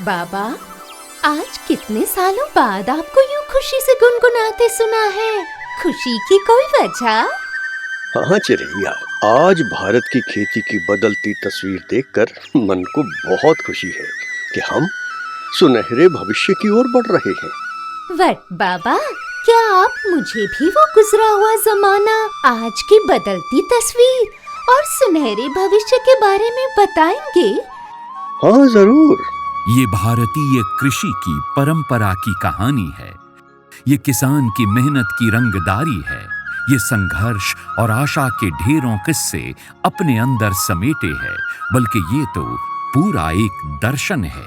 बाबा, आज कितने सालों बाद आपको यूं खुशी से गुनगुनाते सुना है। खुशी की कोई वजह? हाँ चिरैया, आज भारत की खेती की बदलती तस्वीर देखकर मन को बहुत खुशी है कि हम सुनहरे भविष्य की ओर बढ़ रहे हैं। वट बाबा, क्या आप मुझे भी वो गुजरा हुआ जमाना, आज की बदलती तस्वीर और सुनहरे भविष्य के बारे में बताएंगे? हाँ जरूर। ये भारतीय कृषि की परंपरा की कहानी है। ये किसान की मेहनत की रंगदारी है। ये संघर्ष और आशा के ढेरों किस्से अपने अंदर समेटे है, बल्कि ये तो पूरा एक दर्शन है।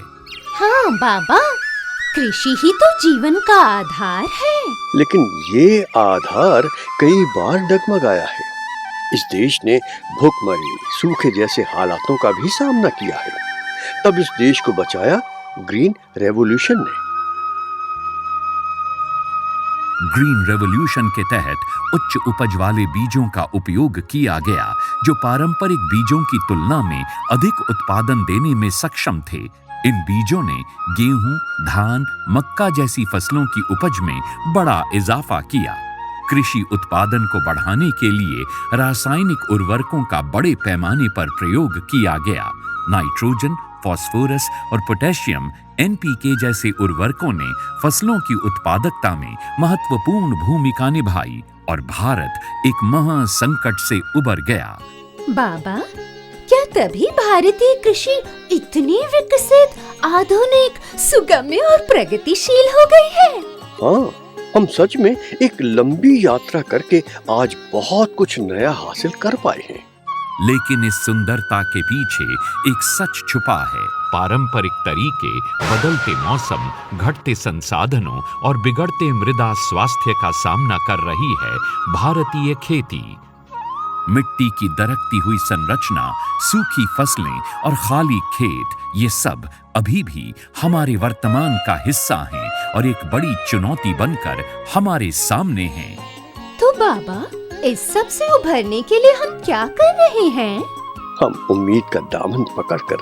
हाँ बाबा, कृषि ही तो जीवन का आधार है। लेकिन ये आधार कई बार डगमगाया है। इस देश ने भूखमरी, सूखे जैसे हालातों का भी सामना किया है। तब इस देश को बचाया ग्रीन रेवोल्यूशन ने। ग्रीन रेवोल्यूशन के तहत उच्च उपज वाले बीजों का उपयोग किया गया, जो पारंपरिक बीजों की तुलना में अधिक उत्पादन देने में सक्षम थे। इन बीजों ने गेहूं, धान, मक्का जैसी फसलों की उपज में बड़ा इजाफा किया। कृषि उत्पादन को बढ़ाने के लिए रासायनिक उर्वरकों का बड़े पैमाने पर प्रयोग किया गया। नाइट्रोजन, फास्फोरस और पोटेशियम एनपीके जैसे उर्वरकों ने फसलों की उत्पादकता में महत्वपूर्ण भूमिका निभाई और भारत एक महासंकट से उबर गया। बाबा, क्या तभी भारतीय कृषि इतनी विकसित, आधुनिक, सुगम्य और प्रगतिशील हो गई है? हाँ, हम सच में एक लंबी यात्रा करके आज बहुत कुछ नया हासिल कर पाए हैं। लेकिन इस सुंदरता के पीछे एक सच छुपा है। पारंपरिक तरीके, बदलते मौसम, घटते संसाधनों और बिगड़ते मृदा स्वास्थ्य का सामना कर रही है भारतीय खेती। मिट्टी की दरकती हुई संरचना, सूखी फसलें और खाली खेत, ये सब अभी भी हमारे वर्तमान का हिस्सा हैं और एक बड़ी चुनौती बनकर हमारे सामने हैं। तो बाबा, इस सब से उभरने के लिए हम क्या कर रहे हैं? हम उम्मीद का दामन पकड़कर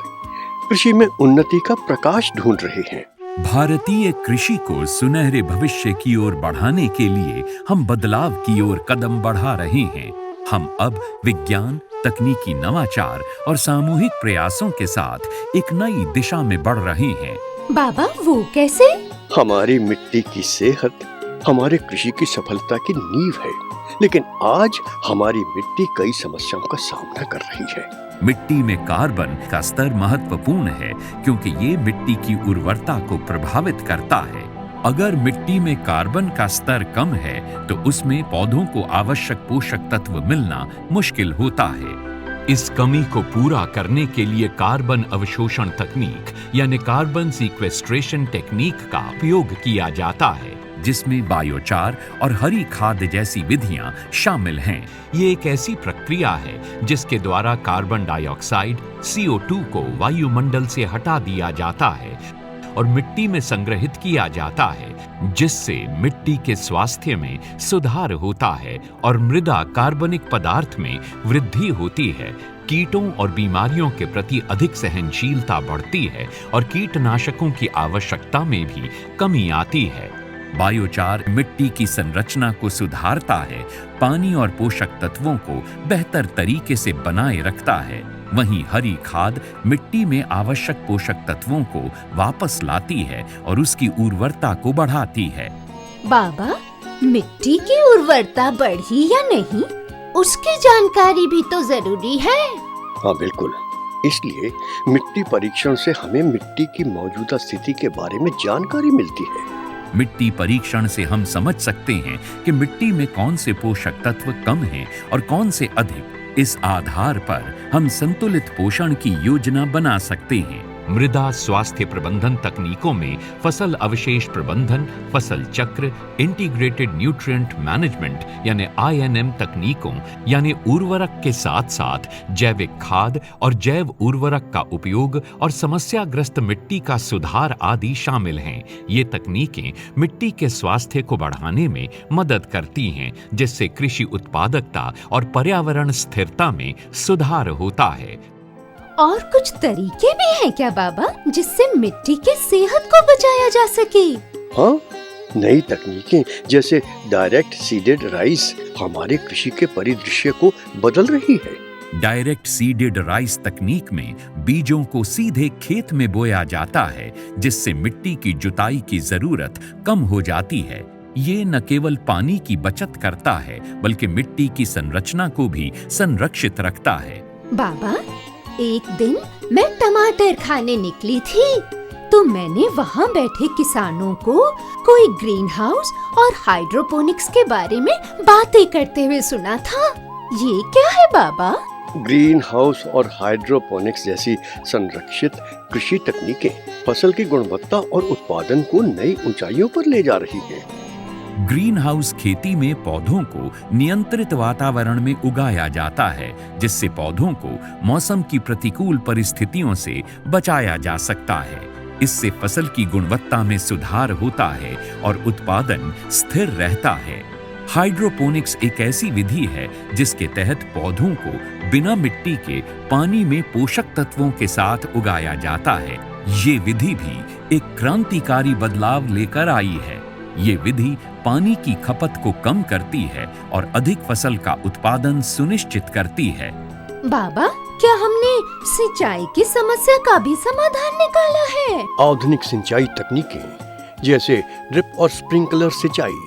कृषि में उन्नति का प्रकाश ढूंढ रहे हैं। भारतीय कृषि को सुनहरे भविष्य की ओर बढ़ाने के लिए हम बदलाव की ओर कदम बढ़ा रहे हैं। हम अब विज्ञान, तकनीकी नवाचार और सामूहिक प्रयासों के साथ एक नई दिशा में बढ़ रहे हैं। बाबा, वो कैसे? हमारी मिट्टी की सेहत हमारे कृषि की सफलता की नींव है, लेकिन आज हमारी मिट्टी कई समस्याओं का सामना कर रही है। मिट्टी में कार्बन का स्तर महत्वपूर्ण है, क्योंकि ये मिट्टी की उर्वरता को प्रभावित करता है। अगर मिट्टी में कार्बन का स्तर कम है, तो उसमें पौधों को आवश्यक पोषक तत्व मिलना मुश्किल होता है। इस कमी को पूरा करने के लिए कार्बन अवशोषण तकनीक यानी कार्बन सीक्वेस्ट्रेशन टेक्निक का उपयोग किया जाता है, जिसमें बायोचार और हरी खाद जैसी विधियां शामिल हैं। ये एक ऐसी प्रक्रिया है जिसके द्वारा कार्बन डाइऑक्साइड CO2 को वायुमंडल से हटा दिया जाता है और मिट्टी में संग्रहित किया जाता है, जिससे मिट्टी के स्वास्थ्य में सुधार होता है और मृदा कार्बनिक पदार्थ में वृद्धि होती है। कीटों और बीमारियों के प्रति अधिक सहनशीलता बढ़ती है और कीटनाशकों की आवश्यकता में भी कमी आती है। बायोचार मिट्टी की संरचना को सुधारता है, पानी और पोषक तत्वों को बेहतर तरीके से बनाए रखता है। वहीं हरी खाद मिट्टी में आवश्यक पोषक तत्वों को वापस लाती है और उसकी उर्वरता को बढ़ाती है। बाबा, मिट्टी की उर्वरता बढ़ी या नहीं, उसकी जानकारी भी तो जरूरी है। हाँ बिल्कुल, इसलिए मिट्टी परीक्षण से हमें मिट्टी की मौजूदा स्थिति के बारे में जानकारी मिलती है। मिट्टी परीक्षण से हम समझ सकते हैं कि मिट्टी में कौन से पोषक तत्व कम हैं और कौन से अधिक। इस आधार पर हम संतुलित पोषण की योजना बना सकते हैं। मृदा स्वास्थ्य प्रबंधन तकनीकों में फसल अवशेष प्रबंधन, फसल चक्र, इंटीग्रेटेड न्यूट्रिएंट मैनेजमेंट यानी INM तकनीकों यानी उर्वरक के साथ साथ जैविक खाद और जैव उर्वरक का उपयोग और समस्याग्रस्त मिट्टी का सुधार आदि शामिल हैं। ये तकनीकें मिट्टी के स्वास्थ्य को बढ़ाने में मदद करती हैं, जिससे कृषि उत्पादकता और पर्यावरण स्थिरता में सुधार होता है। और कुछ तरीके भी हैं क्या बाबा, जिससे मिट्टी की सेहत को बचाया जा सके? हाँ, नई तकनीकें जैसे डायरेक्ट सीडेड राइस हमारे कृषि के परिदृश्य को बदल रही है। डायरेक्ट सीडेड राइस तकनीक में बीजों को सीधे खेत में बोया जाता है, जिससे मिट्टी की जुताई की जरूरत कम हो जाती है। ये न केवल पानी की बचत करता है, बल्कि मिट्टी की संरचना को भी संरक्षित रखता है। बाबा, एक दिन मैं टमाटर खाने निकली थी, तो मैंने वहाँ बैठे किसानों को कोई ग्रीन हाउस और हाइड्रोपोनिक्स के बारे में बातें करते हुए सुना था। ये क्या है बाबा? ग्रीन हाउस और हाइड्रोपोनिक्स जैसी संरक्षित कृषि तकनीकें फसल की गुणवत्ता और उत्पादन को नई ऊंचाइयों पर ले जा रही हैं। ग्रीन हाउस खेती में पौधों को नियंत्रित वातावरण में उगाया जाता है, जिससे पौधों को मौसम की प्रतिकूल परिस्थितियों से बचाया जा सकता है। इससे फसल की गुणवत्ता में सुधार होता है और उत्पादन स्थिर रहता है। हाइड्रोपोनिक्स एक ऐसी विधि है जिसके तहत पौधों को बिना मिट्टी के पानी में पोषक तत्वों के साथ उगाया जाता है। ये विधि भी एक क्रांतिकारी बदलाव लेकर आई है। ये विधि पानी की खपत को कम करती है और अधिक फसल का उत्पादन सुनिश्चित करती है। बाबा, क्या हमने सिंचाई की समस्या का भी समाधान निकाला है? आधुनिक सिंचाई तकनीकें जैसे ड्रिप और स्प्रिंकलर सिंचाई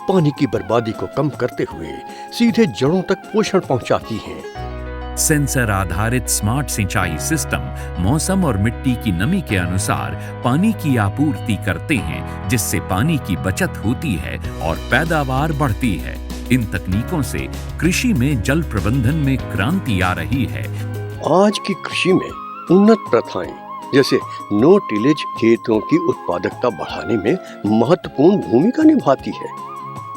पानी की बर्बादी को कम करते हुए सीधे जड़ों तक पोषण पहुंचाती हैं। सेंसर आधारित स्मार्ट सिंचाई सिस्टम मौसम और मिट्टी की नमी के अनुसार पानी की आपूर्ति करते हैं, जिससे पानी की बचत होती है और पैदावार बढ़ती है। इन तकनीकों से कृषि में जल प्रबंधन में क्रांति आ रही है। आज की कृषि में उन्नत प्रथाएं जैसे नो टिलेज खेतों की उत्पादकता बढ़ाने में महत्वपूर्ण भूमिका निभाती है।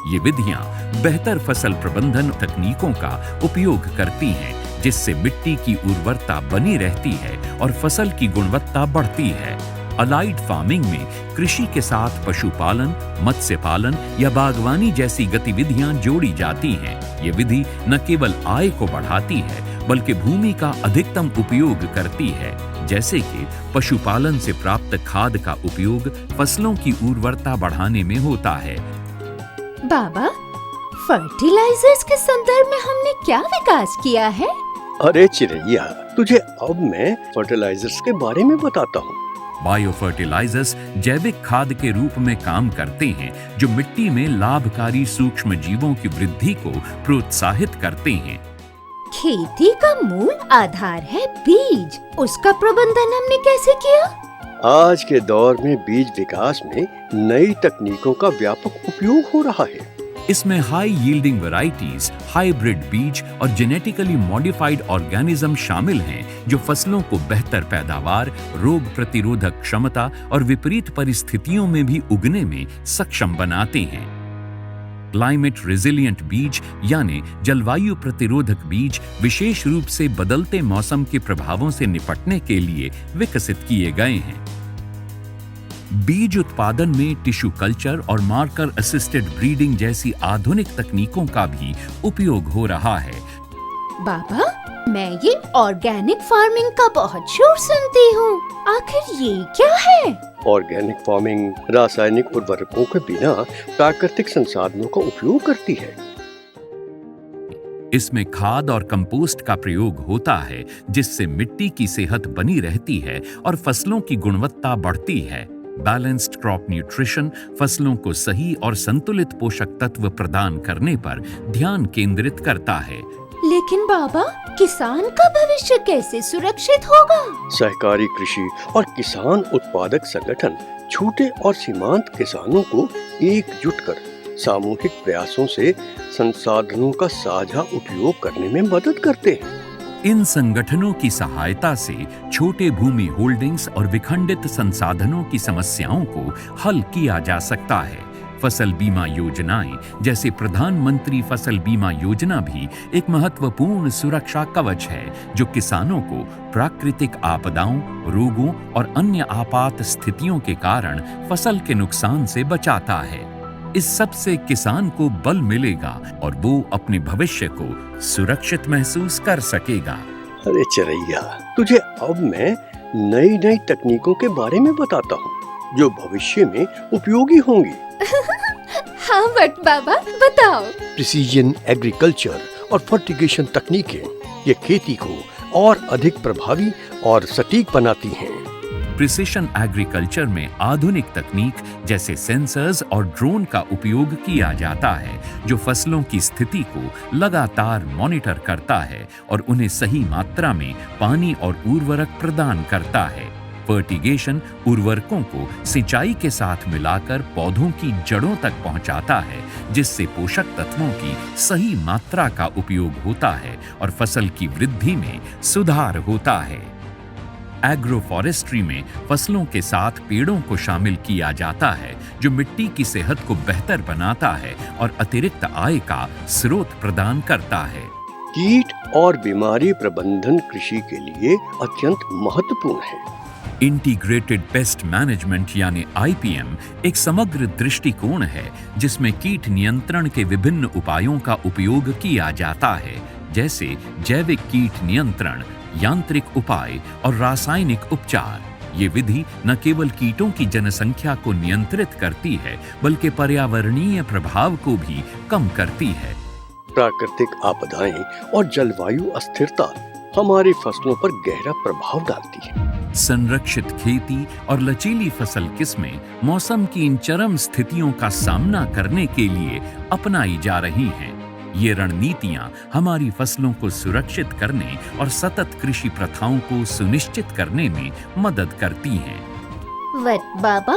ये विधियां बेहतर फसल प्रबंधन तकनीकों का उपयोग करती हैं, जिससे मिट्टी की उर्वरता बनी रहती है और फसल की गुणवत्ता बढ़ती है। अलाइड फार्मिंग में कृषि के साथ पशुपालन, मत्स्य पालन या बागवानी जैसी गतिविधियां जोड़ी जाती हैं। ये विधि न केवल आय को बढ़ाती है, बल्कि भूमि का अधिकतम उपयोग करती है, जैसे कि पशुपालन से प्राप्त खाद का उपयोग फसलों की उर्वरता बढ़ाने में होता है। बाबा, फर्टिलाइजर्स के संदर्भ में हमने क्या विकास किया है? अरे चिरैया, तुझे अब मैं फर्टिलाइजर्स के बारे में बताता हूँ। बायो फर्टिलाइजर्स जैविक खाद के रूप में काम करते हैं, जो मिट्टी में लाभकारी सूक्ष्म जीवों की वृद्धि को प्रोत्साहित करते हैं। खेती का मूल आधार है बीज। उसका प्रबंधन हमने कैसे किया? आज के दौर में बीज विकास में नई तकनीकों का व्यापक उपयोग हो रहा है। इसमें हाई यील्डिंग वैरायटीज, हाइब्रिड बीज और जेनेटिकली मॉडिफाइड ऑर्गेनिज्म शामिल हैं, जो फसलों को बेहतर पैदावार, रोग प्रतिरोधक क्षमता और विपरीत परिस्थितियों में भी उगने में सक्षम बनाते हैं। क्लाइमेट रेजिलिएंट बीज यानी जलवायु प्रतिरोधक बीज विशेष रूप से बदलते मौसम के प्रभावों से निपटने के लिए विकसित किए गए हैं। बीज उत्पादन में टिश्यू कल्चर और मार्कर असिस्टेड ब्रीडिंग जैसी आधुनिक तकनीकों का भी उपयोग हो रहा है। बाबा, मैं ये ऑर्गेनिक फार्मिंग का बहुत शोर सुनती हूँ। आखिर ये क्या है? ऑर्गेनिक फार्मिंग रासायनिक उर्वरकों के बिना प्राकृतिक संसाधनों का उपयोग करती है। इसमें खाद और कंपोस्ट का प्रयोग होता है, जिससे मिट्टी की सेहत बनी रहती है और फसलों की गुणवत्ता बढ़ती है। बैलेंस्ड क्रॉप न्यूट्रिशन फसलों को सही और संतुलित पोषक तत्व प्रदान करने पर ध्यान केंद्रित करता है। लेकिन बाबा, किसान का भविष्य कैसे सुरक्षित होगा? सहकारी कृषि और किसान उत्पादक संगठन छोटे और सीमांत किसानों को एकजुट कर सामूहिक प्रयासों से संसाधनों का साझा उपयोग करने में मदद करते हैं। इन संगठनों की सहायता से छोटे भूमि होल्डिंग्स और विखंडित संसाधनों की समस्याओं को हल किया जा सकता है। फसल बीमा योजनाएं जैसे प्रधानमंत्री फसल बीमा योजना भी एक महत्वपूर्ण सुरक्षा कवच है, जो किसानों को प्राकृतिक आपदाओं, रोगों और अन्य आपात स्थितियों के कारण फसल के नुकसान से बचाता है। इस सब से किसान को बल मिलेगा और वो अपने भविष्य को सुरक्षित महसूस कर सकेगा। अरे चिरैया, तुझे अब मैं नई नई तकनीकों के बारे में बताता हूँ जो भविष्य में उपयोगी होंगी। हाँ बट बाबा, बताओ। प्रिसीजन एग्रीकल्चर और फर्टिगेशन तकनीकें ये खेती को और अधिक प्रभावी और सटीक बनाती हैं। प्रिसिशन एग्रीकल्चर में आधुनिक तकनीक जैसे सेंसर्स और ड्रोन का उपयोग किया जाता है जो फसलों की स्थिति को लगातार मॉनिटर करता है और उन्हें सही मात्रा में पानी और उर्वरक प्रदान करता है। फर्टिगेशन उर्वरकों को सिंचाई के साथ मिलाकर पौधों की जड़ों तक पहुंचाता है जिससे पोषक तत्वों की सही मात्रा का उपयोग होता है और फसल की वृद्धि में सुधार होता है। एग्रोफॉरेस्ट्री में फसलों के साथ पेड़ों को शामिल किया जाता है जो मिट्टी की सेहत को बेहतर बनाता है और अतिरिक्त आय का स्रोत प्रदान करता है। कीट और बीमारी प्रबंधन कृषि के लिए अत्यंत महत्वपूर्ण है। इंटीग्रेटेड पेस्ट मैनेजमेंट यानी IPM एक समग्र दृष्टिकोण है जिसमें कीट नियंत्रण के विभिन्न उपायों का उपयोग किया जाता है, जैसे जैविक कीट नियंत्रण, यांत्रिक उपाय और रासायनिक उपचार। ये विधि न केवल कीटों की जनसंख्या को नियंत्रित करती है बल्कि पर्यावरणीय प्रभाव को भी कम करती है। प्राकृतिक आपदाएं और जलवायु अस्थिरता हमारी फसलों पर गहरा प्रभाव डालती है। संरक्षित खेती और लचीली फसल किस्में मौसम की इन चरम स्थितियों का सामना करने के लिए अपनाई जा रही हैं। ये रणनीतियां हमारी फसलों को सुरक्षित करने और सतत कृषि प्रथाओं को सुनिश्चित करने में मदद करती हैं। बट बाबा,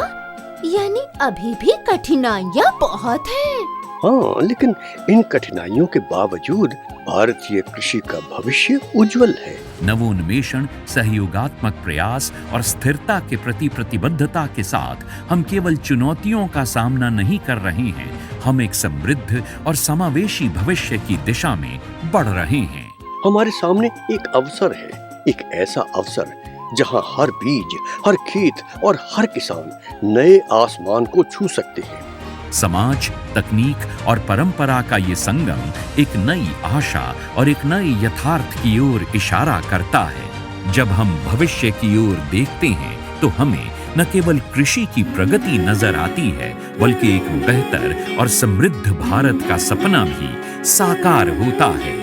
यानी अभी भी कठिनाइयाँ बहुत हैं। हाँ, लेकिन इन कठिनाइयों के बावजूद भारतीय कृषि का भविष्य उज्जवल है। नवोन्मेषण, सहयोगात्मक प्रयास और स्थिरता के प्रति प्रतिबद्धता के साथ हम केवल चुनौतियों का सामना नहीं कर रहे हैं, हम एक समृद्ध और समावेशी भविष्य की दिशा में बढ़ रहे हैं। हमारे सामने एक अवसर है, एक ऐसा अवसर जहां हर बीज, हर खेत और हर किसान नए आसमान को छू सकते हैं। समाज, तकनीक और परंपरा का ये संगम एक नई आशा और एक नए यथार्थ की ओर इशारा करता है। जब हम भविष्य की ओर देखते हैं तो हमें न केवल कृषि की प्रगति नजर आती है बल्कि एक बेहतर और समृद्ध भारत का सपना भी साकार होता है।